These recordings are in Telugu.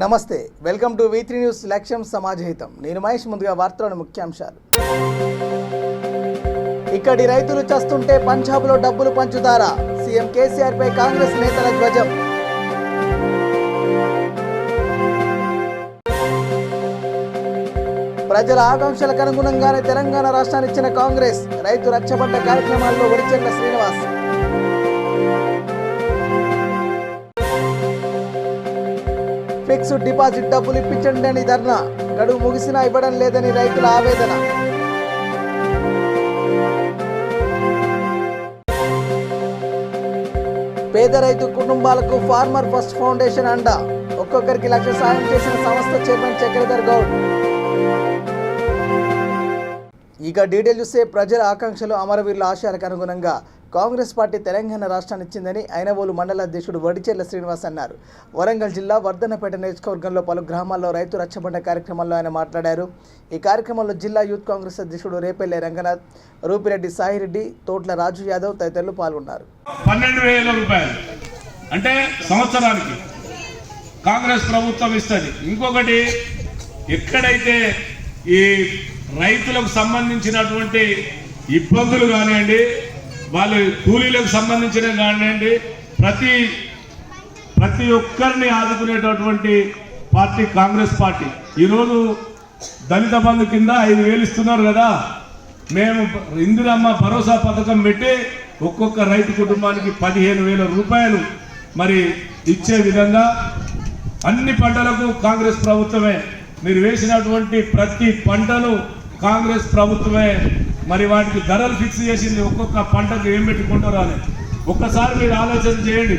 నమస్తే, వెల్కమ్ టు V3 న్యూస్ లక్ష్యం సమాజహితం. నేను మహేష్. ముందుగా వార్తలోని ముఖ్యాంశాలు. ఇక్కడి రైతులు చస్తుంటే పంజాబ్లో డబ్బులు పంచుతారా? సీఎం కేసీఆర్ పై కాంగ్రెస్ నేతల ధ్వజం. ప్రజల ఆకాంక్షలకు అనుగుణంగానే తెలంగాణ రాష్ట్రాన్ని ఇచ్చిన కాంగ్రెస్. రైతు రక్షబండ కార్యక్రమాల్లో వడిచెర్ల శ్రీనివాస్. ఫిక్స్డ్ డిపాజిట్ డబ్బులు ఇప్పించండి అని ధర్నా. గడువు ముగిసినా ఇవ్వడం లేదని రైతుల ఆవేదన. పేద రైతు కుటుంబాలకు ఫార్మర్ ఫస్ట్ ఫౌండేషన్ అండ. ఒక్కొక్కరికి 1 లక్ష సాయం చేసిన సంస్థ చైర్మన్ చక్రధర్ గౌడ్. ఇక డీటెయిల్ చూస్తే, ప్రజల ఆకాంక్షలు అమరవీరుల ఆశయాలకు అనుగుణంగా కాంగ్రెస్ పార్టీ తెలంగాణ రాష్ట్రాన్ని ఇచ్చిందని ఐనవోలు మండల అధ్యక్షుడు వడిచెర్ల శ్రీనివాస్ అన్నారు. వరంగల్ జిల్లా వర్ధన్నపేట నియోజకవర్గంలో పలు గ్రామాల్లో రైతు రక్షబండ కార్యక్రమంలో ఆయన మాట్లాడారు. ఈ కార్యక్రమంలో జిల్లా యూత్ కాంగ్రెస్ అధ్యక్షుడు రేపెల్లి రంగనాథ్, రూపిరెడ్డి సాయిరెడ్డి, తోట్ల రాజు యాదవ్ తదితరులు పాల్గొన్నారు. 12,000 రూపాయలు అంటే సంవత్సరానికి కాంగ్రెస్ ప్రభుత్వం ఇస్తుంది. ఇంకొకటి, ఎక్కడైతే ఈ రైతులకు సంబంధించినటువంటి ఇబ్బందులు కానివ్వండి, వాళ్ళు కూలీలకు సంబంధించిన కానివ్వండి, ప్రతి ఒక్కరిని ఆదుకునేటటువంటి పార్టీ కాంగ్రెస్ పార్టీ. ఈరోజు దళిత బంధు కింద 5,000 ఇస్తున్నారు కదా. మేము ఇందిరమ్మ భరోసా పథకం పెట్టి ఒక్కొక్క రైతు కుటుంబానికి 15,000 రూపాయలు మరి ఇచ్చే విధంగా అన్ని పంటలకు కాంగ్రెస్ ప్రభుత్వమే, మీరు వేసినటువంటి ప్రతి పంటను కాంగ్రెస్ ప్రభుత్వమే మరి వాటికి ధరలు ఫిక్స్ చేసింది. ఒక్కొక్క పంటకు ఏం పెట్టుకుంటారో అని ఒక్కసారి మీరు ఆలోచన చేయండి.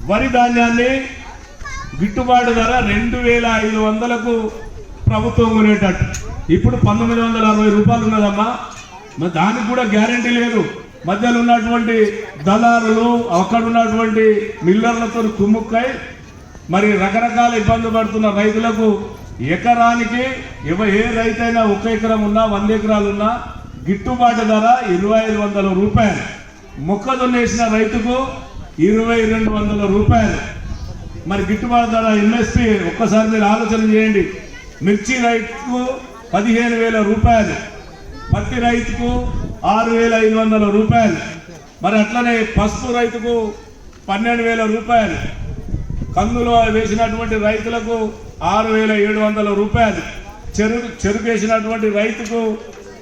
వరి ధాన్యాన్ని గిట్టుబాటు ధర 2,500కు ప్రభుత్వం కొనేటట్టు ఇప్పుడు 1,960 రూపాయలు ఉన్నదమ్మా. మరి దానికి కూడా గ్యారంటీ లేదు. మధ్యలో ఉన్నటువంటి దళారులు, అక్కడ ఉన్నటువంటి మిల్లర్లతో కుమ్ముక్కై మరి రకరకాల ఇబ్బంది పడుతున్న రైతులకు ఎకరానికి ఏ రైతైనా 1 ఎకరం ఉన్నా 100 ఎకరాలు ఉన్నా గిట్టుబాటు ధర 2,500 రూపాయలు. మొక్కజొన్న వేసిన రైతుకు 2,200 రూపాయలు మరి గిట్టుబాటు ధర ఎంఎస్పీ. ఒక్కసారి మీరు ఆలోచన చేయండి. మిర్చి రైతుకు 15,000 రూపాయలు, పత్తి రైతుకు 6,500 రూపాయలు, మరి అట్లనే పసుపు రైతుకు 12,000 రూపాయలు, కందులో వేసినటువంటి రైతులకు 6,700 రూపాయలు, చెరుకు వేసినటువంటి రైతుకు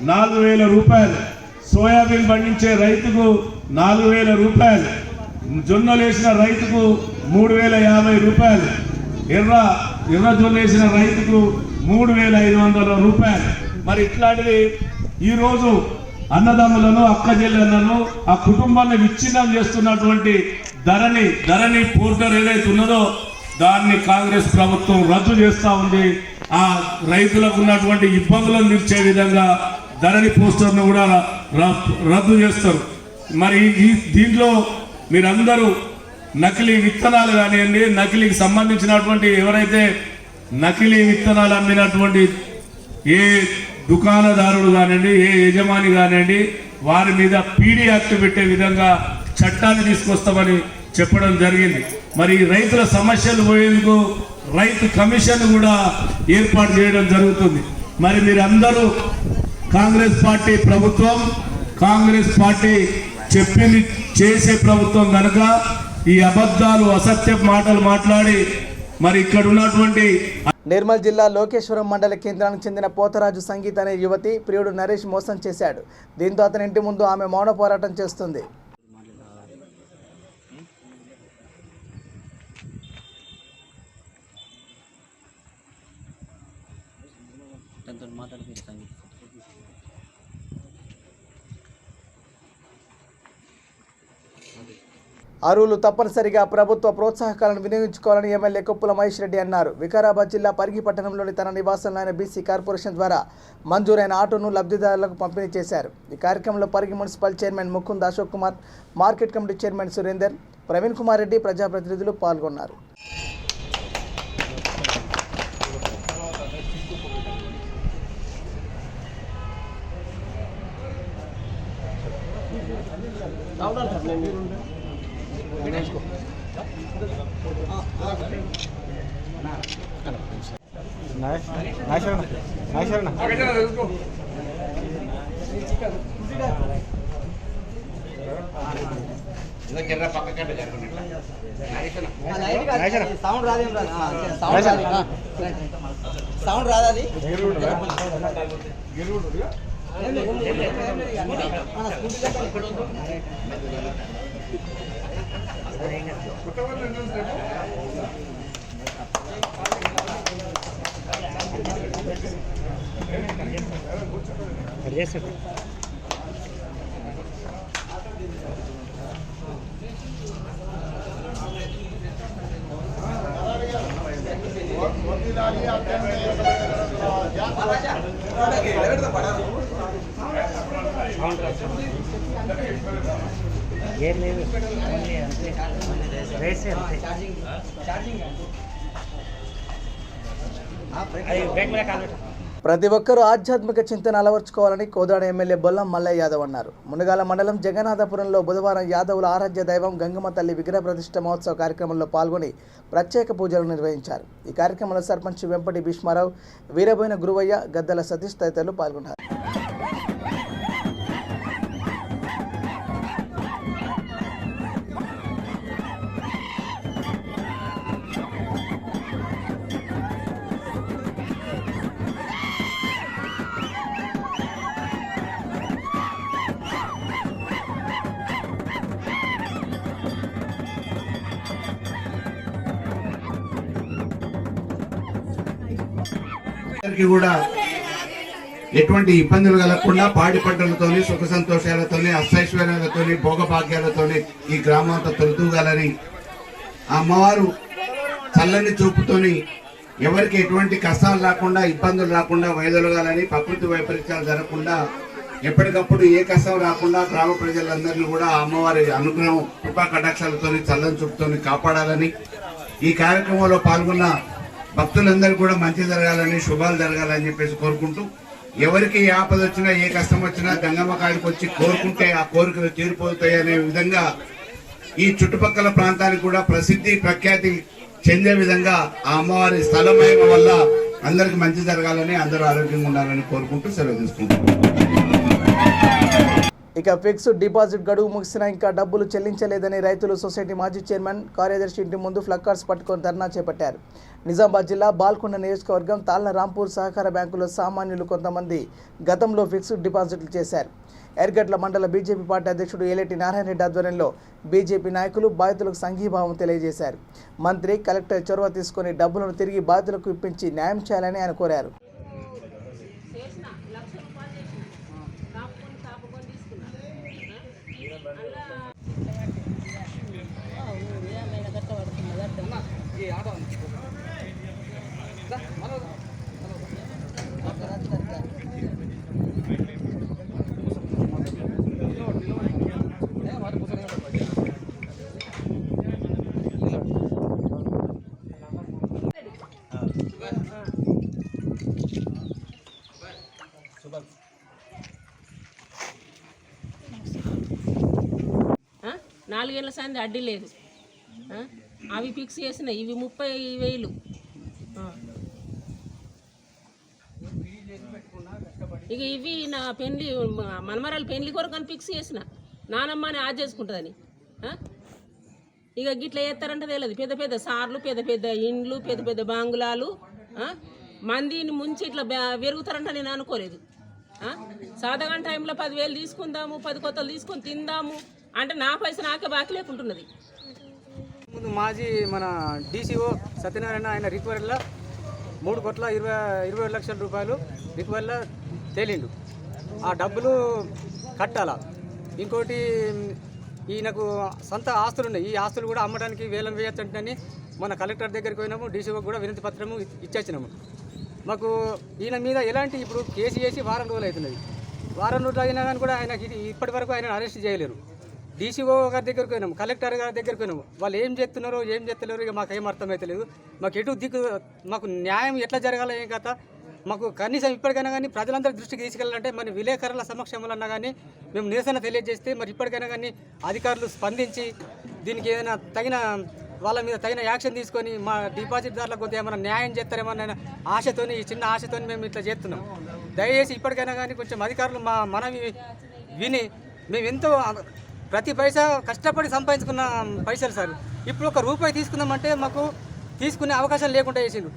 4,000 రూపాయలు, సోయాబీన్ పండించే రైతుకు 4,000 రూపాయలు, జొన్నలు వేసిన రైతుకు 3,050 రూపాయలు, ఎర్ర జొన్న వేసిన రైతుకు 3,500 రూపాయలు. మరి ఇట్లాంటివి ఈరోజు అన్నదమ్ములను, అక్క చెల్లెలను, ఆ కుటుంబాన్ని విచ్ఛిన్నం చేస్తున్నటువంటి ధరణి పోర్టల్ ఏదైతే ఉన్నదో దాన్ని కాంగ్రెస్ ప్రభుత్వం రద్దు చేస్తూ ఉంది. ఆ రైతులకు ఉన్నటువంటి ఇబ్బందులను తీర్చే విధంగా ధరణి పోస్టర్ను కూడా రద్దు చేస్తారు. మరి దీంట్లో మీరందరూ నకిలీ విత్తనాలు కానివ్వండి, నకిలీకి సంబంధించినటువంటి ఎవరైతే నకిలీ విత్తనాలు అమ్మినటువంటి ఏ దుకాణదారుడు కానివ్వండి, ఏ యజమాని కానివ్వండి, వారి మీద పీడీ యాక్ట్ పెట్టే విధంగా చట్టాన్ని తీసుకొస్తామని చెప్పడం జరిగింది. మరి రైతుల సమస్యలు పోయేందుకు రైతు కమిషన్ కూడా ఏర్పాటు చేయడం జరుగుతుంది. మరి మీరందరూ కాంగ్రెస్ పార్టీ ప్రభుత్వం, కాంగ్రెస్ పార్టీ చెప్పింది చేసే ప్రభుత్వం కనుక ఈ అబద్ధాలు, అసత్య మాటలు మాట్లాడి మరి ఇక్కడ ఉన్నటువంటి నిర్మల్ జిల్లా లోకేశ్వరం మండల కేంద్రానికి చెందిన పోతరాజు సంగీత అనే యువతి ప్రియుడు నరేష్ మోసం చేశాడు. దీంతో అతని ఇంటి ముందు ఆమె మౌన పోరాటం చేస్తుంది. అరువులు తప్పనిసరిగా ప్రభుత్వ ప్రోత్సాహకాలను వినియోగించుకోవాలని ఎమ్మెల్యే కొప్పుల మహేష్ రెడ్డి అన్నారు. వికారాబాద్ జిల్లా పరిగి పట్టణంలోని తన నివాసంలో ఆయన బీసీ కార్పొరేషన్ ద్వారా మంజూరైన ఆటోను లబ్ధిదారులకు పంపిణీ చేశారు. ఈ కార్యక్రమంలో Parigi municipal chairman Mukund Ashok Kumar, market committee chairman Surender, Praveen Kumar Reddy, ప్రజాప్రతినిధులు పాల్గొన్నారు. సౌండ్ రాదేం సౌండ్ రాదది ప్రతి ఒక్కరూ ఆధ్యాత్మిక చింతన అలవర్చుకోవాలని కోదాడ ఎమ్మెల్యే బొల్లం మల్లయ్య యాదవ్ అన్నారు. మునగాల మండలం జగన్నాథపురంలో బుధవారం యాదవుల ఆరాధ్య దైవం గంగమ్మ తల్లి విగ్రహ ప్రతిష్ఠ మహోత్సవ కార్యక్రమంలో పాల్గొని ప్రత్యేక పూజలు నిర్వహించారు. ఈ కార్యక్రమంలో సర్పంచ్ వెంపటి భీష్మారావు, వీరబోయిన గురువయ్య, గద్దల సతీష్ తదితరులు పాల్గొన్నారు. అందరికీ కూడా ఎటువంటి ఇబ్బందులు కలగకుండా పాడి పంటలతోని సుఖ సంతోషాలతోని అష్టైశ్వర్యాలతోని భోగభాగ్యాలతోని ఈ గ్రామం అంతా తొలుతూగాలని ఆ అమ్మవారు చల్లని చూపుతోని ఎవరికి ఎటువంటి కష్టాలు రాకుండా ఇబ్బందులు రాకుండా వైదొలగాలని, ప్రకృతి వైపరీత్యాలు జరగకుండా ఎప్పటికప్పుడు ఏ కష్టం రాకుండా గ్రామ ప్రజలందరినీ కూడా ఆ అమ్మవారి అనుగ్రహం కృపా కటాక్షాలతోని చల్లని చూపుతోని కాపాడాలని, ఈ కార్యక్రమంలో పాల్గొన్న భక్తులందరూ కూడా మంచి జరగాలని, శుభాలు జరగాలని చెప్పేసి కోరుకుంటూ, ఎవరికి ఏ ఆపద వచ్చినా ఏ కష్టం వచ్చినా గంగమ్మ కాడికి వచ్చి కోరుకుంటే ఆ కోరికలు తీరిపోతాయి అనే విధంగా ఈ చుట్టుపక్కల ప్రాంతానికి కూడా ప్రసిద్ధి ప్రఖ్యాతి చెందే విధంగా ఆ అమ్మవారి స్థలమయం వల్ల అందరికి మంచి జరగాలని, అందరూ ఆరోగ్యంగా ఉండాలని కోరుకుంటూ సెలవు తీసుకుంటాం. ఇక ఫిక్స్డ్ డిపాజిట్ గడువు ముగిసినా ఇంకా డబ్బులు చెల్లించలేదని రైతులు సొసైటీ మాజీ చైర్మన్, కార్యదర్శి ఇంటి ముందు ఫ్లక్కార్డ్స్ పట్టుకొని ధర్నా చేపట్టారు. నిజామాబాద్ జిల్లా బాల్కొండ నియోజకవర్గం తాళ్ల రాంపూర్ సహకార బ్యాంకులో సామాన్యులు కొంతమంది గతంలో ఫిక్స్డ్ డిపాజిట్లు చేశారు. ఎర్గడ్ల మండల బీజేపీ పార్టీ అధ్యక్షుడు ఏలేటి నారాయణ రెడ్డి ఆధ్వర్యంలో బీజేపీ నాయకులు బాధితులకు సంఘీభావం తెలియజేశారు. మంత్రి, కలెక్టర్ చొరవ తీసుకుని డబ్బులను తిరిగి బాధితులకు ఇప్పించి న్యాయం చేయాలని ఆయన కోరారు. నాలుగేళ్ల సంది అడ్డీ లేదు. అవి ఫిక్స్ చేసిన ఇవి 30,000. ఇక ఇవి నా పెళ్లి మనమరాలు పెళ్లి కొరకు అని ఫిక్స్ చేసిన, నానమ్మ అని ఆజ్ చేసుకుంటుందని. ఇక గిట్లా చేస్తారంటే తెలియదు. పెద్ద పెద్ద సార్లు, పెద్ద పెద్ద ఇండ్లు, పెద్ద పెద్ద బాంగులాలు, మందిని ముంచి ఇట్లా పెరుగుతారంట నేను అనుకోలేదు. సాధారణ టైంలో 10,000 తీసుకుందాము, 10 కొత్తలు తీసుకొని తిందాము అంటే నా పైసా నాకే బాకీ లేకుంటున్నది. ముందు మాజీ మన డీసీఓ సత్యనారాయణ ఆయన రిక్వైర్లో 3,20,20,00,000 రూపాయలు రిక్వైర్లో తేలిండు. ఆ డబ్బులు కట్టాలా. ఇంకోటి ఈయనకు సొంత ఆస్తులు ఉన్నాయి. ఈ ఆస్తులు కూడా అమ్మడానికి వేలం వేయచ్చంటని మన కలెక్టర్ దగ్గరికి పోయినాము, డీసీఓ కూడా వినతి పత్రము ఇచ్చేసినాము. మాకు ఈయన మీద ఎలాంటి ఇప్పుడు కేసు చేసి వారం రోజులు అవుతున్నది. వారం రోజులు అయినా కానీ కూడా ఆయనకి ఇప్పటి వరకు ఆయన అరెస్ట్ చేయలేరు. డీసీఓ గారి దగ్గరికి పోయినాము, కలెక్టర్ గారి దగ్గరికి పోయినాము. వాళ్ళు ఏం చేస్తున్నారో ఏం చేస్తలేరు ఇక మాకు ఏం అర్థమవుతలేదు. మాకు ఎటు దిక్కు, మాకు న్యాయం ఎట్లా జరగాలో ఏం కథ మాకు కనీసం ఇప్పటికైనా కానీ ప్రజలందరి దృష్టికి తీసుకెళ్ళాలంటే మరి విలేకరుల సమక్షంలో అన్నా కానీ మేము నిరసన తెలియజేస్తే మరి ఇప్పటికైనా కానీ అధికారులు స్పందించి దీనికి ఏదైనా తగిన వాళ్ళ మీద తగిన యాక్షన్ తీసుకొని మా డిపాజిట్దారులకు కొంత ఏమైనా న్యాయం చేస్తారేమన్న ఆశతోని, ఈ చిన్న ఆశతోని మేము ఇట్లా చేస్తున్నాం. దయచేసి ఇప్పటికైనా కానీ కొంచెం అధికారులు మా మనవి విని, మేము ఎంతో ప్రతి పైసా కష్టపడి సంపాదించుకున్న పైసలు సార్, ఇప్పుడు ఒక రూపాయి తీసుకుందామంటే మాకు తీసుకునే అవకాశం లేకుండా చేసిండు.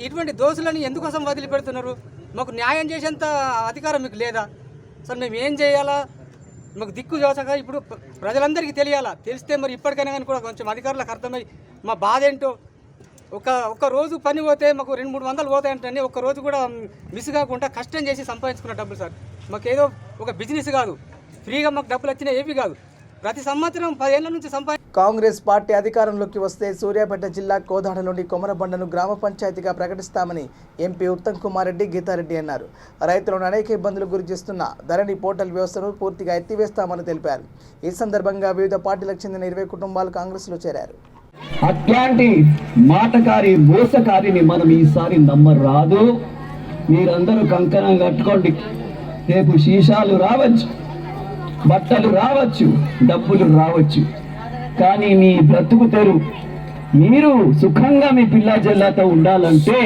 ఇటువంటి దోషులని ఎందుకోసం వదిలిపెడుతున్నారు? మాకు న్యాయం చేసేంత అధికారం మీకు లేదా సార్? మేము ఏం చేయాలా? మాకు దిక్కు చూసాక ఇప్పుడు ప్రజలందరికీ తెలియాలా. తెలిస్తే మరి ఇప్పటికైనా కానీ కూడా కొంచెం అధికారులకు అర్థమై మా బాధ ఏంటో. ఒక రోజు పని పోతే మాకు 200-300 పోతాయంటే ఒక రోజు కూడా మిస్ కాకుండా కష్టం చేసి సంపాదించుకున్న డబ్బులు సార్. మాకేదో ఒక బిజినెస్ కాదు, ఫ్రీగా మాకు డబ్బులు వచ్చినా ఏవి కాదు. ప్రతి సంవత్సరం 10 ఏళ్ల నుంచి కాంగ్రెస్ పార్టీ అధికారంలోకి వస్తే సూర్యాపేట జిల్లా కోదాడలోని కొమరబండను గ్రామ పంచాయతీగా ప్రకటిస్తామని ఎంపీ ఉత్తమ్ కుమార్ రెడ్డి, గీతారెడ్డి అన్నారు. రైతులను అనేక ఇబ్బందులు గురి చేస్తున్న ధరణి పోర్టల్ వ్యవస్థను పూర్తిగా ఎత్తివేస్తామని తెలిపారు. ఈ సందర్భంగా వివిధ పార్టీలకు చెందిన 20 కుటుంబాలు కాంగ్రెస్లో చేరారు. అట్లాంటి మాటకారి మోసకారిని మనం ఈసారి నమ్మరాదు. మీరందరూ కంకణం కట్టుకోండి. రేపు శీషాలు రావచ్చు, బట్టలు రావచ్చు, డబ్బులు రావచ్చు, కానీ మీ బ్రతుకు తెరు మీరు సుఖంగా మీ పిల్లా జల్లాతో ఉండాలంటే,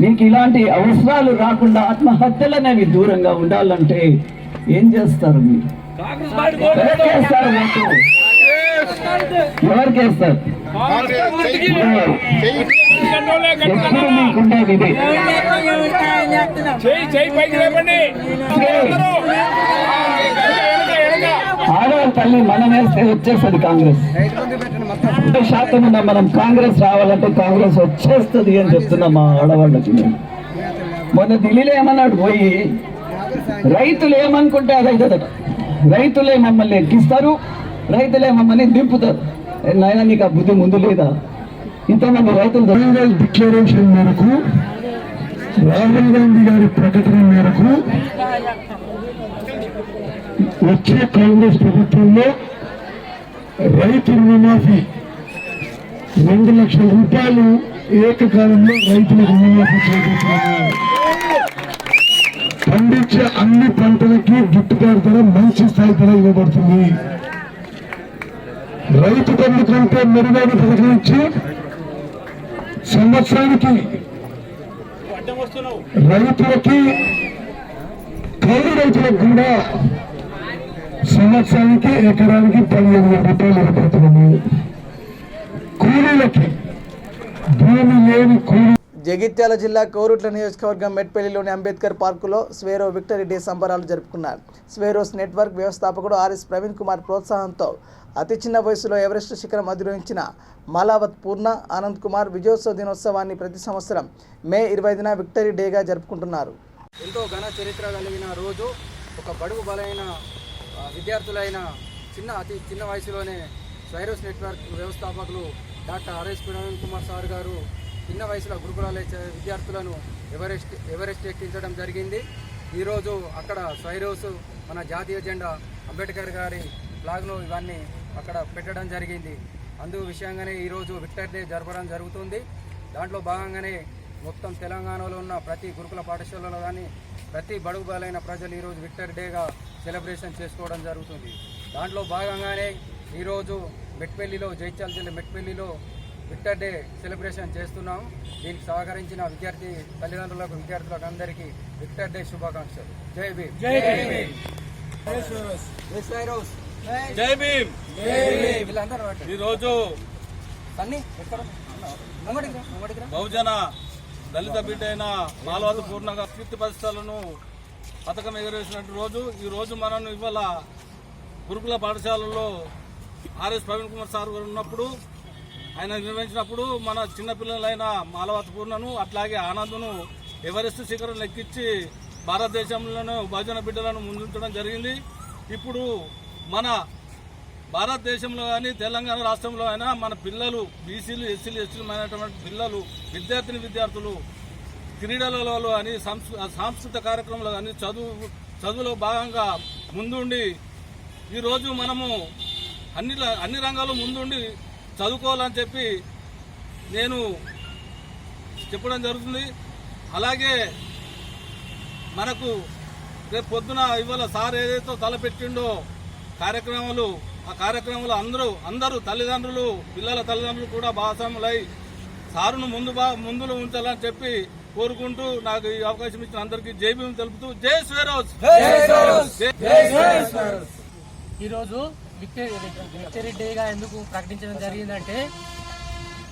మీకు ఇలాంటి అవసరాలు రాకుండా ఆత్మహత్యలనేవి దూరంగా ఉండాలంటే ఏం చేస్తారు? మీరు ఎవరికేస్తారు? ఎవరికేస్తారు? ఎప్పుడు మీకుండేది ఇదే. ఆడవాళ్ళ తల్లి మనం వేస్తే వచ్చేస్తుంది కాంగ్రెస్. 100% ఉన్న మనం కాంగ్రెస్ రావాలంటే కాంగ్రెస్ వచ్చేస్తుంది అని చెప్తున్నాం మా ఆడవాళ్ళకి. మొన్న ఢిల్లీలో ఏమన్నాడు పోయి, రైతులు ఏమనుకుంటే అదైతుందట. రైతులే మమ్మల్ని ఎక్కిస్తారు, రైతులే మమ్మల్ని దింపుతారు. నాయన నీకు ఆ బుద్ధి ముందు లేదా? ఇంతమంది రైతులు డిక్లరేషన్ మేరకు, రాహుల్ గాంధీ గారి ప్రకటన మేరకు వచ్చే కాంగ్రెస్ ప్రభుత్వంలో రైతు రుణమాఫీ 2 లక్షల రూపాయలు ఏకకాలంలో రైతులకు రుణమాఫీ చేపడుతున్నారు. పండించే అన్ని పంటలకి గిట్టుబాటు ధర, మంచి స్థాయి ధర ఇవ్వబడుతుంది. రైతు బంధు కంటే మెరుగైన పథకం ఇచ్చి సంవత్సరానికి రైతులకి, కౌలు రైతులకు కూడా సంవత్సరానికి ఎకరానికి 15,000 రూపాయలు ఇవ్వబడుతున్నాము. కూలీలకి, భూమి లేని కూలీ. జగిత్యాల జిల్లా కోరుట్ల నియోజకవర్గం మెట్పల్లిలోని అంబేద్కర్ పార్కులో స్వేరో విక్టరీ డే సంబరాలు జరుపుకున్నారు. స్వేరోస్ నెట్వర్క్ వ్యవస్థాపకుడు ఆర్ఎస్ ప్రవీణ్ కుమార్ ప్రోత్సాహంతో అతి చిన్న వయసులో ఎవరెస్ట్ శిఖరం అధిరోహించిన మాలావత్ పూర్ణ ఆనంద్ కుమార్ విజయోత్సవ దినోత్సవాన్ని ప్రతి సంవత్సరం మే 25న విక్టరీ డేగా జరుపుకుంటున్నారు. ఎంతో ఘన చరిత్ర కలిగిన రోజు. ఒక బడుగు బలైన విద్యార్థులైన అతి చిన్న వయసులోనే స్వైరోస్ నెట్వర్క్ వ్యవస్థాపకులు doctor RS Praveen Kumar sir గారు చిన్న వయసులో గురుకులాల విద్యార్థులను ఎవరెస్ట్ ఎక్కించడం జరిగింది. ఈరోజు అక్కడ స్వైరోస్ మన జాతీయ జెండా, అంబేద్కర్ గారి ఫ్లాగ్ను ఇవన్నీ అక్కడ పెట్టడం జరిగింది. అందు విషయంగానే ఈరోజు విక్టరీ డే జరపడం జరుగుతుంది. దాంట్లో భాగంగానే మొత్తం తెలంగాణలో ఉన్న ప్రతి గురుకుల పాఠశాలలో కానీ ప్రతి బడుగు బలైన ప్రజలు ఈరోజు విక్టరీ డేగా సెలబ్రేషన్ చేసుకోవడం జరుగుతుంది. దాంట్లో భాగంగానే ఈరోజు మెట్పల్లిలో, జగిత్యాల జిల్లా మెట్పల్లిలో విక్టరీ డే సెలబ్రేషన్ చేస్తున్నాం. దీనికి సహకరించిన విద్యార్థి తల్లిదండ్రులకు, విద్యార్థులకు అందరికీ విక్టరీ డే శుభాకాంక్షలు. జై భీమ్. జై భీమ్. జై భీమ్. ఈరోజు బహుజన దళిత బిడ్డ అయిన మాలవత్ పూర్ణగా కీర్తి పరిస్థితులను పథకం ఎగరేసినట్టు రోజు. ఈ రోజు మనం ఇవాళ గురుకుల పాఠశాలలో ఆర్ఎస్ ప్రవీణ్ కుమార్ సార్ గారు ఉన్నప్పుడు, ఆయన నిర్వహించినప్పుడు మన చిన్నపిల్లలైన మాలవత్ పూర్ణను, అట్లాగే ఆనందును ఎవరెస్ట్ శిఖరం ఎక్కించి భారతదేశంలోనూ బహుజన బిడ్డలను ముందుంచడం జరిగింది. ఇప్పుడు మన భారతదేశంలో కానీ తెలంగాణ రాష్ట్రంలో అయినా మన పిల్లలు, బీసీలు, ఎస్సీలు, ఎస్టీలు అయినటువంటి పిల్లలు, విద్యార్థులు క్రీడలలో కానీ సాంస్కృతిక కార్యక్రమాలు కానీ చదువులో భాగంగా ముందుండి ఈరోజు మనము అన్ని రంగాల్లో ముందుండి చదువుకోవాలని చెప్పి నేను చెప్పడం జరుగుతుంది. అలాగే మనకు రేపు పొద్దున ఇవాళ సార్ ఏదైతే తలపెట్టిండో కార్యక్రమాలు, ఆ కార్యక్రమంలో అందరూ తల్లిదండ్రులు పిల్లల తల్లిదండ్రులు కూడా భాగస్వాములై సారును ముందులో ఉంచాలని చెప్పి కోరుకుంటూ నాకు ఈ అవకాశం ఇచ్చిన అందరికీ జై భీమ్ తెలుపుతూ జై స్వరాజ్. ఈరోజు విక్టరీ డేగా ఎందుకు ప్రకటించడం జరిగిందంటే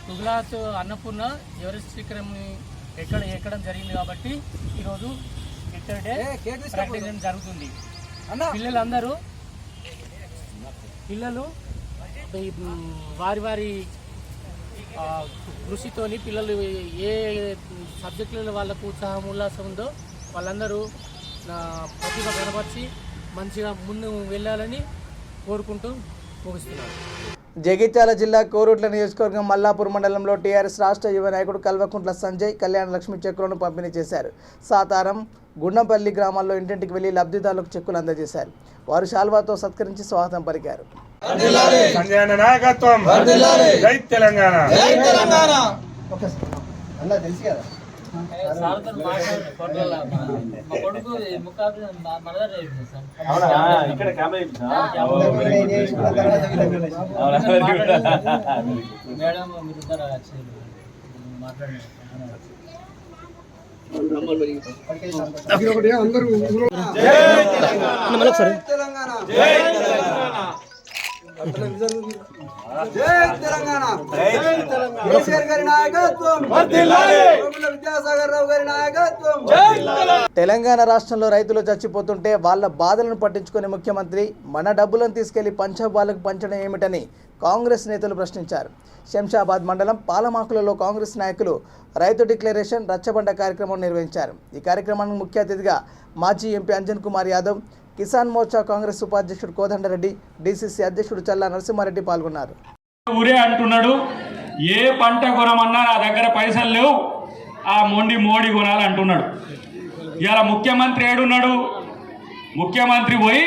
తుగ్లాత్ అన్నపూర్ణ ఎవరెస్ట్ శిఖరం ఎక్కడం జరిగింది కాబట్టి ఈరోజు విక్టరీ డే ప్రకటించడం జరుగుతుంది. పిల్లలు వారి కృషితోని పిల్లలు ఏ సబ్జెక్టులలో వాళ్ళకు ఉత్సాహం ఉల్లాసం ఉందో వాళ్ళందరూ ప్రతిభ కనపరిచి మంచిగా ముందు వెళ్ళాలని కోరుకుంటూ ముగిస్తున్నారు. జగిత్యాల జిల్లా కోరుట్ల నియోజకవర్గం మల్లాపూర్ మండలంలో టీఆర్ఎస్ రాష్ట్ర యువ నాయకుడు కల్వకుంట్ల సంజయ్ కళ్యాణ లక్ష్మి చెక్కులను పంపిణీ చేశారు. సాతారం గుండంపల్లి గ్రామాల్లో ఇంటింటికి వెళ్లి లబ్ధిదారులకు చెక్కులు అందజేశారు. వారు శాల్వాతో సత్కరించి స్వాగతం పలికారు. సంజయ్ నాయకత్వం, జై తెలంగాణ. తెలంగాణ రాష్ట్రంలో రైతులు చచ్చిపోతుంటే వాళ్ళ బాధలను పట్టించుకునే ముఖ్యమంత్రి మన డబ్బులను తీసుకెళ్లి పంజాబ్ వాళ్ళకు పంచడం ఏమిటని కాంగ్రెస్ నేతలు ప్రశ్నించారు. శంషాబాద్ మండలం పాలమాకులలో కాంగ్రెస్ నాయకులు రైతు డిక్లరేషన్ రచ్చబండ కార్యక్రమం నిర్వహించారు. ఈ కార్యక్రమానికి ముఖ్య అతిథిగా మాజీ ఎంపీ అంజన్ కుమార్ యాదవ్, కిసాన్ మోర్చా కాంగ్రెస్ ఉపాధ్యక్షుడు కోదండరెడ్డి, డీసీసీ అధ్యక్షుడు చల్లా నరసింహారెడ్డి పాల్గొన్నారు. ఊరే అంటున్నాడు, ఏ పంట కొనమన్నా నా దగ్గర పైసలు లేవు, ఆ మోడీ కొనాలి అంటున్నాడు. ఇలా ముఖ్యమంత్రి ఏడున్నాడు? ముఖ్యమంత్రి పోయి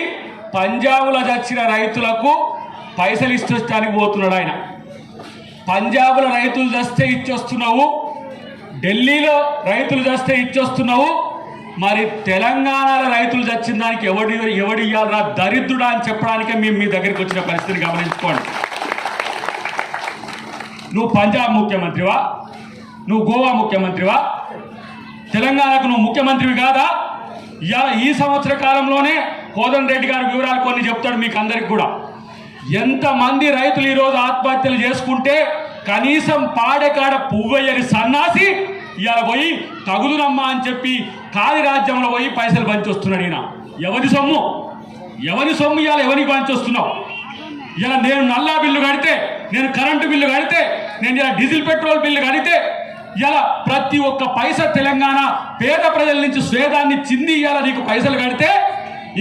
పంజాబ్లో చచ్చిన రైతులకు పైసలు ఇచ్చొస్తానికి పోతున్నాడు. ఆయన పంజాబ్లో రైతులు చస్తే ఇచ్చొస్తున్నావు, ఢిల్లీలో రైతులు చస్తే ఇచ్చొస్తున్నావు, మరి తెలంగాణలో రైతులు చచ్చిన దానికి ఎవడు ఇవ్వాలరా దరిద్రుడా అని చెప్పడానికే మేము మీ దగ్గరికి వచ్చిన పరిస్థితిని గమనించుకోండి. నువ్వు పంజాబ్ ముఖ్యమంత్రివా? నువ్వు గోవా ముఖ్యమంత్రివా? తెలంగాణకు నువ్వు ముఖ్యమంత్రివి కాదా? ఈ సంవత్సర కాలంలోనే కోదండరెడ్డి గారి వివరాలు కొన్ని చెప్తాడు మీకు అందరికి కూడా. ఎంతమంది రైతులు ఈరోజు ఆత్మహత్యలు చేసుకుంటే కనీసం పాడెకాడ పువ్వయ్యని సన్నాసి ఇవాళ పోయి తగుదునమ్మా అని చెప్పి కాలి రాజ్యంలో పోయి పైసలు పంచొస్తున్నాడు. ఈయన ఎవరి సొమ్ము ఇవాళ ఎవరికి పంచొస్తున్నావు? ఇలా నేను నల్లా బిల్లు కడితే, నేను కరెంటు బిల్లు కడితే, నేను ఇలా డీజిల్ పెట్రోల్ బిల్లు కడితే, ఇలా ప్రతి ఒక్క పైసా తెలంగాణ పేద ప్రజల నుంచి స్వేదాన్ని చింది ఇవాళ నీకు పైసలు కడితే,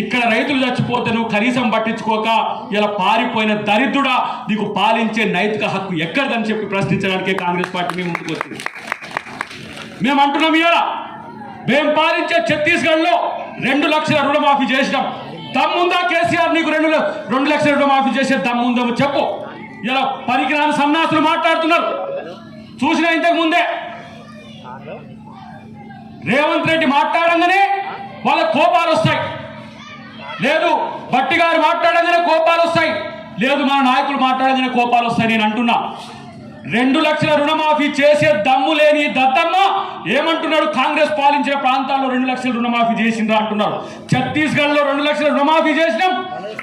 ఇక్కడ రైతులు చచ్చిపోతే నువ్వు కనీసం పట్టించుకోక ఇలా పారిపోయిన దరిద్రుడా, నీకు పాలించే నైతిక హక్కు ఎక్కడదని చెప్పి ప్రశ్నించడానికే కాంగ్రెస్ పార్టీ మేము ముందుకు వచ్చింది. మేము అంటున్నాం, ఇవాళ మేము పాలించే ఛత్తీస్గఢ్లో 2 లక్షల రుణమాఫీ చేసినాం. దమ్ముందా కేసీఆర్ నీకు 2 లక్షల రుణమాఫీ చేసే దమ్ముందేమో చెప్పు. ఇలా పనికిరాని సన్నాసులు మాట్లాడుతున్నారు. చూసిన ఇంతకు ముందే రేవంత్ రెడ్డి మాట్లాడంగానే వాళ్ళ కోపాలు వస్తాయి, లేదు భట్టి గారు మాట్లాడంగానే కోపాలు వస్తాయి, లేదు మన నాయకులు మాట్లాడంగానే కోపాలు వస్తాయి. నేను అంటున్నా, 2 లక్షల రుణమాఫీ చేసే దమ్ము లేని దద్దమ్మ ఏమంటున్నాడు? కాంగ్రెస్ పాలించిన ప్రాంతాల్లో 2 లక్షల రుణమాఫీ చేసిండ్రా అంటున్నారు. ఛత్తీస్గఢ్లో 2 లక్షల రుణమాఫీ చేసినాం,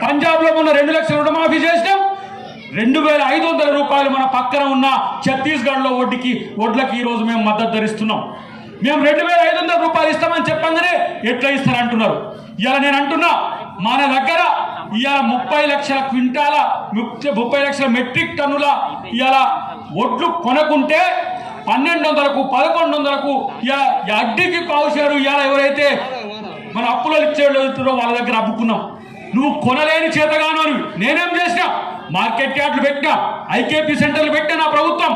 పంజాబ్లో మొన్న 2 లక్షల రుణమాఫీ చేసినాం. 2500 రూపాయలు మన పక్కన ఉన్న ఛత్తీస్గఢ్లో వడ్లకి ఈరోజు మేము మద్దతు ధరిస్తున్నాం. మేము 2500 రూపాయలు ఇస్తామని చెప్పంగానే ఎట్లా ఇస్తారంటున్నారు. ఇలా నేను అంటున్నా, మన దగ్గర ఇవాళ 30 లక్షల క్వింటాల 30 లక్షల మెట్రిక్ టన్నుల ఇవాళ ఒడ్లు కొనుక్కుంటే 1200కు 1100కు అడ్డికి పావుశారు. ఇవాళ ఎవరైతే మన అప్పులో ఇచ్చేటో వాళ్ళ దగ్గర అమ్ముకున్నాం. నువ్వు కొనలేని చేతగాను అని నేనేం చేసినా, మార్కెట్ యార్డులు పెట్టినా, ఐకేపీ సెంటర్లు పెట్టినా నా ప్రభుత్వం.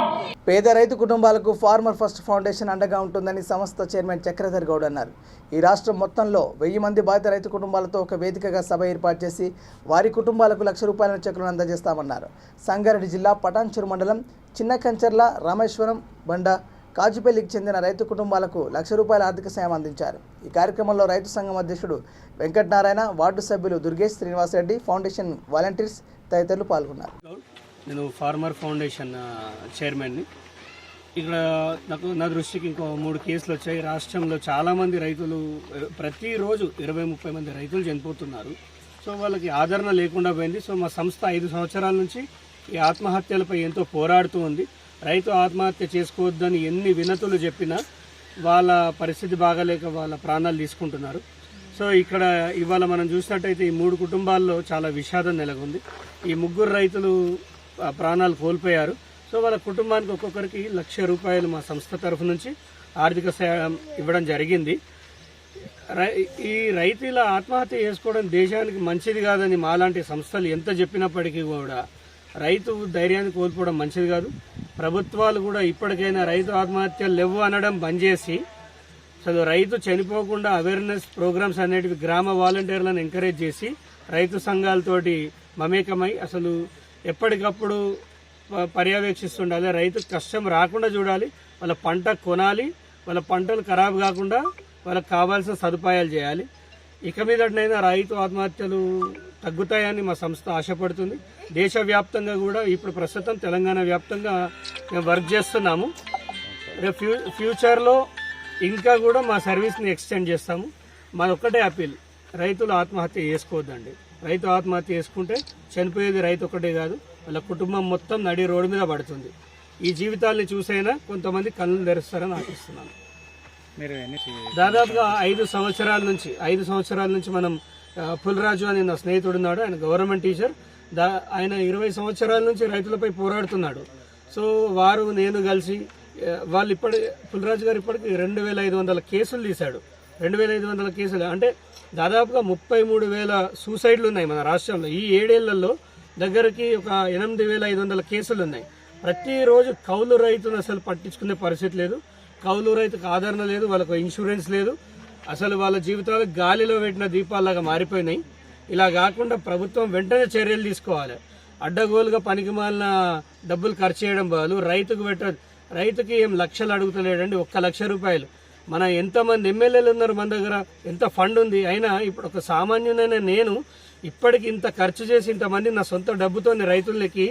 పేద రైతు కుటుంబాలకు ఫార్మర్ ఫస్ట్ ఫౌండేషన్ అండగా ఉంటుందని సంస్థ చైర్మన్ చక్రధర్ గౌడ్ అన్నారు. ఈ రాష్ట్రం మొత్తంలో 1000 మంది బాధిత రైతు కుటుంబాలతో ఒక వేదికగా సభ ఏర్పాటు చేసి వారి కుటుంబాలకు ₹1,00,000 చెక్కులను అందజేస్తామన్నారు. సంగారెడ్డి జిల్లా పటాన్చెరు మండలం చిన్న కంచర్ల రామేశ్వరం బండ కాజుపల్లికి చెందిన రైతు కుటుంబాలకు ₹1,00,000 ఆర్థిక సాయం అందించారు. ఈ కార్యక్రమంలో రైతు సంఘం అధ్యక్షుడు వెంకటనారాయణ, వార్డు సభ్యులు దుర్గేష్ శ్రీనివాసరెడ్డి, ఫౌండేషన్ వాలంటీర్స్ తదితరులు పాల్గొన్నారు. నేను ఫార్మర్ ఫౌండేషన్ చైర్మన్ని. ఇక్కడ నా దృష్టికి ఇంకో 3 కేసులు వచ్చాయి. రాష్ట్రంలో చాలామంది రైతులు ప్రతిరోజు 20-30 మంది రైతులు చనిపోతున్నారు. సో వాళ్ళకి ఆదరణ లేకుండా పోయింది. సో మా సంస్థ 5 సంవత్సరాల నుంచి ఈ ఆత్మహత్యలపై ఎంతో పోరాడుతూ ఉంది. రైతు ఆత్మహత్య చేసుకోవద్దని ఎన్ని వినతులు చెప్పినా వాళ్ళ పరిస్థితి బాగాలేక వాళ్ళ ప్రాణాలు తీసుకుంటున్నారు. సో ఇక్కడ ఇవాళ మనం చూసినట్టయితే ఈ 3 కుటుంబాల్లో చాలా విషాదం నెలకొంది. ఈ 3 రైతులు ప్రాణాలు కోల్పోయారు. సో వాళ్ళ కుటుంబానికి ఒక్కొక్కరికి ₹1,00,000 మా సంస్థ తరఫు నుంచి ఆర్థిక సాయం ఇవ్వడం జరిగింది. ఈ రైతుల ఆత్మహత్య చేసుకోవడం దేశానికి మంచిది కాదని మాలాంటి సంస్థలు ఎంత చెప్పినప్పటికీ కూడా రైతు ధైర్యాన్ని కోల్పోవడం మంచిది కాదు. ప్రభుత్వాలు కూడా ఇప్పటికైనా రైతు ఆత్మహత్యలు లేవు అనడం బంద్ చేసి అసలు రైతు చనిపోకుండా అవేర్నెస్ ప్రోగ్రామ్స్ అనేటివి గ్రామ వాలంటీర్లను ఎంకరేజ్ చేసి రైతు సంఘాలతోటి మమేకమై అసలు ఎప్పటికప్పుడు పర్యవేక్షిస్తుండాలి. రైతుకు కష్టం రాకుండా చూడాలి. వాళ్ళ పంట కొనాలి, వాళ్ళ పంటలు ఖరాబ్ కాకుండా వాళ్ళకి కావాల్సిన సదుపాయాలు చేయాలి. ఇక మీదటైనా రైతు ఆత్మహత్యలు తగ్గుతాయని మా సంస్థ ఆశపడుతుంది. దేశవ్యాప్తంగా కూడా ఇప్పుడు ప్రస్తుతం తెలంగాణ వ్యాప్తంగా మేము వర్క్ చేస్తున్నాము. ఫ్యూచర్లో ఇంకా కూడా మా సర్వీస్ని ఎక్స్టెండ్ చేస్తాము. మాది ఒక్కటే అప్పీల్, రైతులు ఆత్మహత్య చేసుకోవద్దండి. రైతు ఆత్మహత్య చేసుకుంటే చనిపోయేది రైతు ఒక్కటే కాదు, వాళ్ళ కుటుంబం మొత్తం నడి రోడ్డు మీద పడుతుంది. ఈ జీవితాల్ని చూసైనా కొంతమంది కళ్ళు తెరుస్తారని ఆశిస్తున్నాను. దాదాపుగా 5 సంవత్సరాల నుంచి మనం పుల్రాజు అని నా స్నేహితుడు ఉన్నాడు. ఆయన గవర్నమెంట్ టీచర్. ఆయన 20 సంవత్సరాల నుంచి రైతులపై పోరాడుతున్నాడు. సో వారు నేను కలిసి వాళ్ళు పుల్రాజు గారు ఇప్పటికి 2,500 కేసులు తీశాడు. 2,500 కేసులు అంటే దాదాపుగా 33,000 సూసైడ్లు ఉన్నాయి మన రాష్ట్రంలో. ఈ 7 ఏళ్లలో దగ్గరికి ఒక 8,500 కేసులు ఉన్నాయి. ప్రతిరోజు కౌలు రైతును అసలు పట్టించుకునే పరిస్థితి లేదు. కౌలు రైతుకు ఆదరణ లేదు, వాళ్ళకు ఇన్సూరెన్స్ లేదు. అసలు వాళ్ళ జీవితాలు గాలిలో పెట్టిన దీపాల్లాగా మారిపోయినాయి. ఇలా కాకుండా ప్రభుత్వం వెంటనే చర్యలు తీసుకోవాలి. అడ్డగోలుగా పనికిమాలిన డబ్బులు ఖర్చు చేయడం బదులు రైతుకి ఏం లక్షలు అడుగుతలేడండి, ₹1,00,000. మన ఎంతమంది ఎమ్మెల్యేలు ఉన్నారు, మన దగ్గర ఎంత ఫండ్ ఉంది. అయినా ఇప్పుడు ఒక సామాన్యునైన నేను ఇప్పటికి ఇంత ఖర్చు చేసి ఇంతమంది నా సొంత డబ్బుతో రైతులకి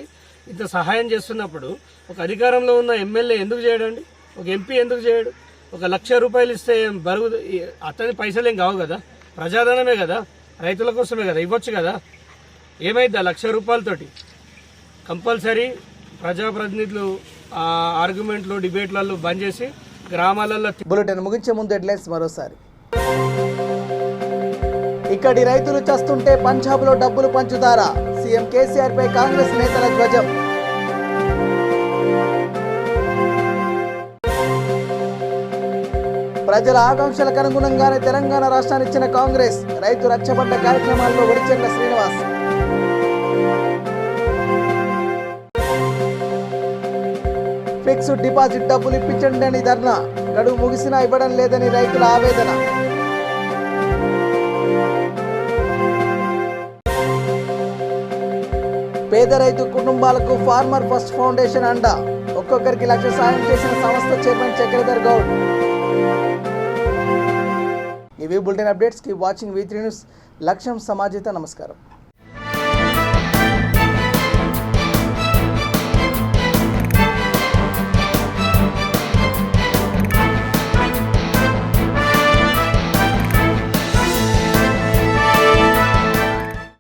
ఇంత సహాయం చేస్తున్నప్పుడు ఒక అధికారంలో ఉన్న ఎమ్మెల్యే ఎందుకు చేయడండి, ఒక ఎంపీ ఎందుకు చేయడు? ₹1,00,000 ఇస్తే బరువు అతని పైసలు ఏం కావు కదా, ప్రజాధనమే కదా, రైతుల కోసమే కదా, ఇవ్వచ్చు కదా. ఏమైంది ₹1,00,000 కంపల్సరీ ప్రజాప్రతినిధులు ఆర్గ్యుమెంట్లు డిబేట్లలో బంద్ చేసి గ్రామాలలో. బులెటిన్ ముగించే ముందు హెడ్లైన్స్ మరోసారి. ఇక్కడి రైతులు చస్తుంటే పంజాబ్లో డబ్బులు పంచుతారా? సీఎం కేసీఆర్ పై కాంగ్రెస్ నేతల ధ్వజం. ప్రజల ఆకాంక్షలకు అనుగుణంగానే తెలంగాణ రాష్ట్రాన్ని ఇచ్చిన కాంగ్రెస్. రైతు రక్షబండ కార్యక్రమాల్లో వడిచెర్ల శ్రీనివాస్. ఫిక్స్డ్ డిపాజిట్ డబ్బులు ఇప్పించండి అని ధర్నా. గడువు ముగిసినా ఇవ్వడం లేదని రైతుల ఆవేదన. పేద రైతు కుటుంబాలకు ఫార్మర్ ఫస్ట్ ఫౌండేషన్ అండ. ఒక్కొక్కరికి ₹1,00,000 సాయం చేసిన సంస్థ చైర్మన్ చక్రధర్ గౌడ్. ఇవి bulletin updates. Keep watching V3 news. లక్ష్యం సమాజత. నమస్కారం.